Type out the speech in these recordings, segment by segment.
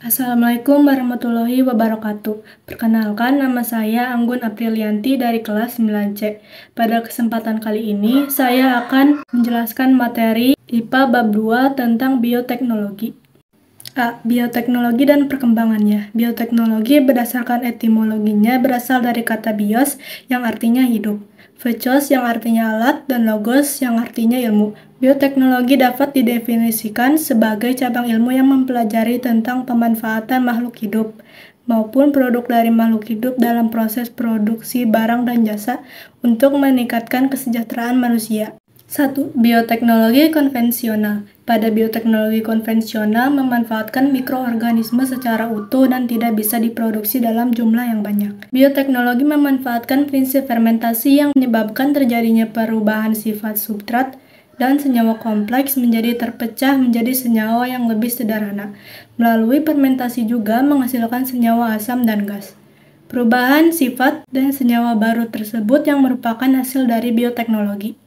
Assalamualaikum warahmatullahi wabarakatuh. Perkenalkan, nama saya Anggun Aprilianti dari kelas 9C. Pada kesempatan kali ini, saya akan menjelaskan materi IPA bab 2 tentang bioteknologi. A. Bioteknologi dan perkembangannya. Bioteknologi berdasarkan etimologinya berasal dari kata bios yang artinya hidup, fechos yang artinya alat, dan logos yang artinya ilmu. Bioteknologi dapat didefinisikan sebagai cabang ilmu yang mempelajari tentang pemanfaatan makhluk hidup maupun produk dari makhluk hidup dalam proses produksi barang dan jasa untuk meningkatkan kesejahteraan manusia. 1. Bioteknologi konvensional. Pada bioteknologi konvensional memanfaatkan mikroorganisme secara utuh dan tidak bisa diproduksi dalam jumlah yang banyak. Bioteknologi memanfaatkan prinsip fermentasi yang menyebabkan terjadinya perubahan sifat substrat dan senyawa kompleks menjadi terpecah menjadi senyawa yang lebih sederhana. Melalui fermentasi juga menghasilkan senyawa asam dan gas. Perubahan sifat dan senyawa baru tersebut yang merupakan hasil dari bioteknologi.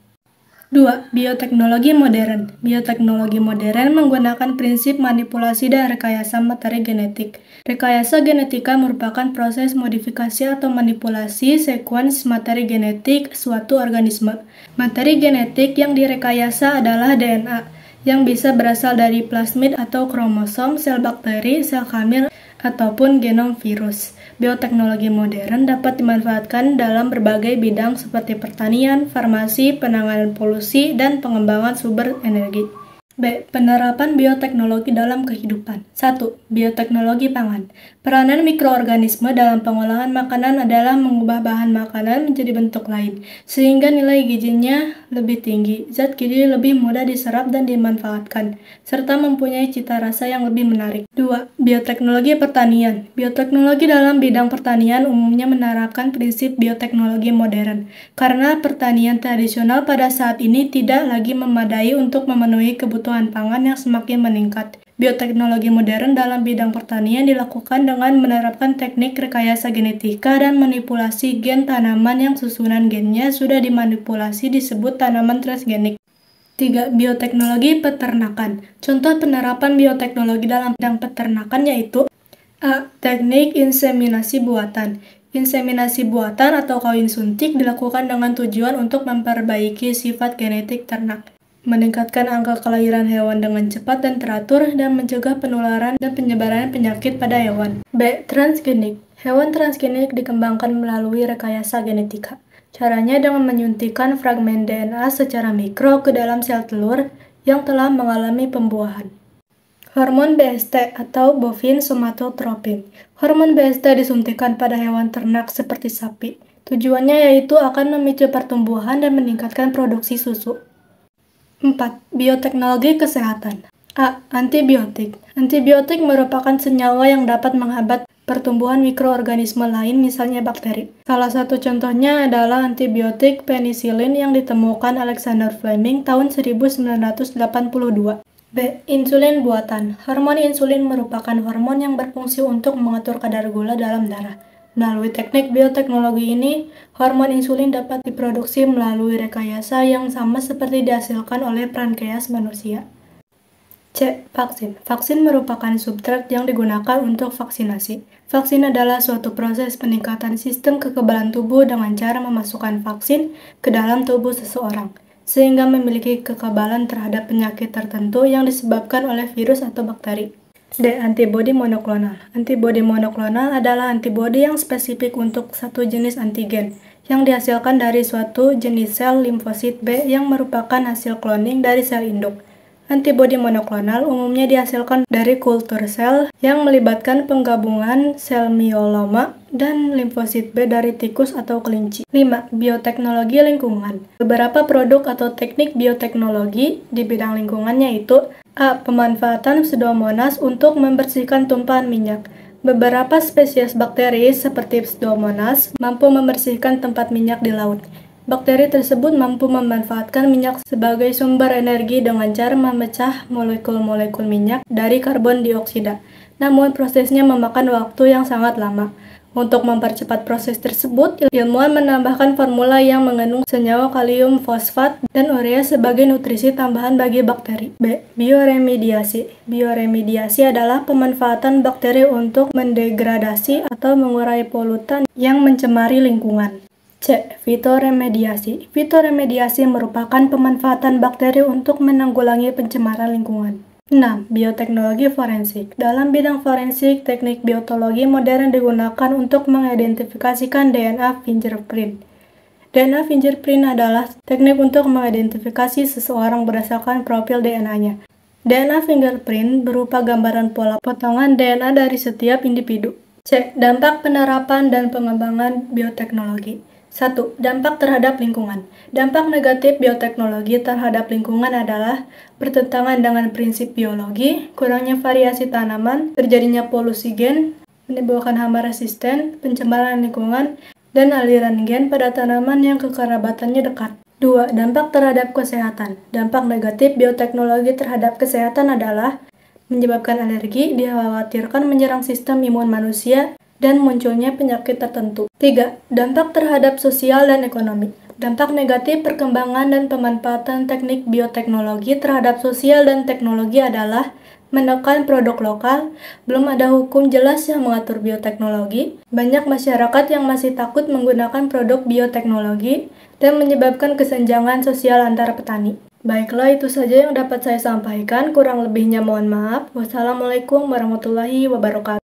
2. Bioteknologi modern. Bioteknologi modern menggunakan prinsip manipulasi dan rekayasa materi genetik. Rekayasa genetika merupakan proses modifikasi atau manipulasi sekuens materi genetik suatu organisme. Materi genetik yang direkayasa adalah DNA, yang bisa berasal dari plasmid atau kromosom, sel bakteri, sel hamil, ataupun genom virus. Bioteknologi modern dapat dimanfaatkan dalam berbagai bidang seperti pertanian, farmasi, penanganan polusi, dan pengembangan sumber energi. B. Penerapan bioteknologi dalam kehidupan. 1. Bioteknologi pangan. Peranan mikroorganisme dalam pengolahan makanan adalah mengubah bahan makanan menjadi bentuk lain, sehingga nilai gizinya lebih tinggi, zat gizi lebih mudah diserap dan dimanfaatkan, serta mempunyai cita rasa yang lebih menarik. 2. Bioteknologi pertanian. Bioteknologi dalam bidang pertanian umumnya menerapkan prinsip bioteknologi modern, karena pertanian tradisional pada saat ini tidak lagi memadai untuk memenuhi kebutuhan pangan yang semakin meningkat. Bioteknologi modern dalam bidang pertanian dilakukan dengan menerapkan teknik rekayasa genetika dan manipulasi gen tanaman yang susunan gennya sudah dimanipulasi disebut tanaman transgenik. 3. Bioteknologi peternakan. Contoh penerapan bioteknologi dalam bidang peternakan yaitu A. Teknik inseminasi buatan. Inseminasi buatan atau kawin suntik dilakukan dengan tujuan untuk memperbaiki sifat genetik ternak, meningkatkan angka kelahiran hewan dengan cepat dan teratur, dan mencegah penularan dan penyebaran penyakit pada hewan. B. Transgenik. Hewan transgenik dikembangkan melalui rekayasa genetika. Caranya dengan menyuntikkan fragmen DNA secara mikro ke dalam sel telur yang telah mengalami pembuahan. Hormon BST atau bovine somatotropin. Hormon BST disuntikkan pada hewan ternak seperti sapi. Tujuannya yaitu akan memicu pertumbuhan dan meningkatkan produksi susu. 4. Bioteknologi kesehatan. A. Antibiotik. Antibiotik merupakan senyawa yang dapat menghambat pertumbuhan mikroorganisme lain, misalnya bakteri. Salah satu contohnya adalah antibiotik penisilin yang ditemukan Alexander Fleming tahun 1982. B. Insulin buatan. Hormon insulin merupakan hormon yang berfungsi untuk mengatur kadar gula dalam darah. Melalui teknik bioteknologi ini, hormon insulin dapat diproduksi melalui rekayasa yang sama seperti dihasilkan oleh pankreas manusia. C. Vaksin. Vaksin merupakan substrat yang digunakan untuk vaksinasi. Vaksin adalah suatu proses peningkatan sistem kekebalan tubuh dengan cara memasukkan vaksin ke dalam tubuh seseorang, sehingga memiliki kekebalan terhadap penyakit tertentu yang disebabkan oleh virus atau bakteri. D. Antibodi monoklonal. Antibodi monoklonal adalah antibodi yang spesifik untuk satu jenis antigen, yang dihasilkan dari suatu jenis sel limfosit B yang merupakan hasil kloning dari sel induk. Antibodi monoklonal umumnya dihasilkan dari kultur sel yang melibatkan penggabungan sel myeloma dan limfosit B dari tikus atau kelinci. 5. Bioteknologi lingkungan. Beberapa produk atau teknik bioteknologi di bidang lingkungan yaitu A. Pemanfaatan Pseudomonas untuk membersihkan tumpahan minyak. Beberapa spesies bakteri seperti Pseudomonas mampu membersihkan tempat minyak di laut. Bakteri tersebut mampu memanfaatkan minyak sebagai sumber energi dengan cara memecah molekul-molekul minyak dari karbon dioksida. Namun prosesnya memakan waktu yang sangat lama. Untuk mempercepat proses tersebut, ilmuwan menambahkan formula yang mengandung senyawa kalium fosfat dan urea sebagai nutrisi tambahan bagi bakteri. B. Bioremediasi. Bioremediasi adalah pemanfaatan bakteri untuk mendegradasi atau mengurai polutan yang mencemari lingkungan. C. Fitoremediasi. Fitoremediasi merupakan pemanfaatan bakteri untuk menanggulangi pencemaran lingkungan. 6. Bioteknologi forensik. Dalam bidang forensik, teknik biotologi modern digunakan untuk mengidentifikasikan DNA fingerprint. DNA fingerprint adalah teknik untuk mengidentifikasi seseorang berdasarkan profil DNA-nya. DNA fingerprint berupa gambaran pola potongan DNA dari setiap individu. C. Dampak penerapan dan pengembangan bioteknologi. 1. Dampak terhadap lingkungan. Dampak negatif bioteknologi terhadap lingkungan adalah bertentangan dengan prinsip biologi, kurangnya variasi tanaman, terjadinya polusi gen, menimbulkan hama resisten, pencemaran lingkungan, dan aliran gen pada tanaman yang kekerabatannya dekat. 2. Dampak terhadap kesehatan. Dampak negatif bioteknologi terhadap kesehatan adalah menyebabkan alergi, dikhawatirkan menyerang sistem imun manusia, dan munculnya penyakit tertentu. 3. Dampak terhadap sosial dan ekonomi. Dampak negatif perkembangan dan pemanfaatan teknik bioteknologi terhadap sosial dan teknologi adalah menekan produk lokal, belum ada hukum jelas yang mengatur bioteknologi, banyak masyarakat yang masih takut menggunakan produk bioteknologi, dan menyebabkan kesenjangan sosial antara petani. Baiklah, itu saja yang dapat saya sampaikan, kurang lebihnya mohon maaf. Wassalamualaikum warahmatullahi wabarakatuh.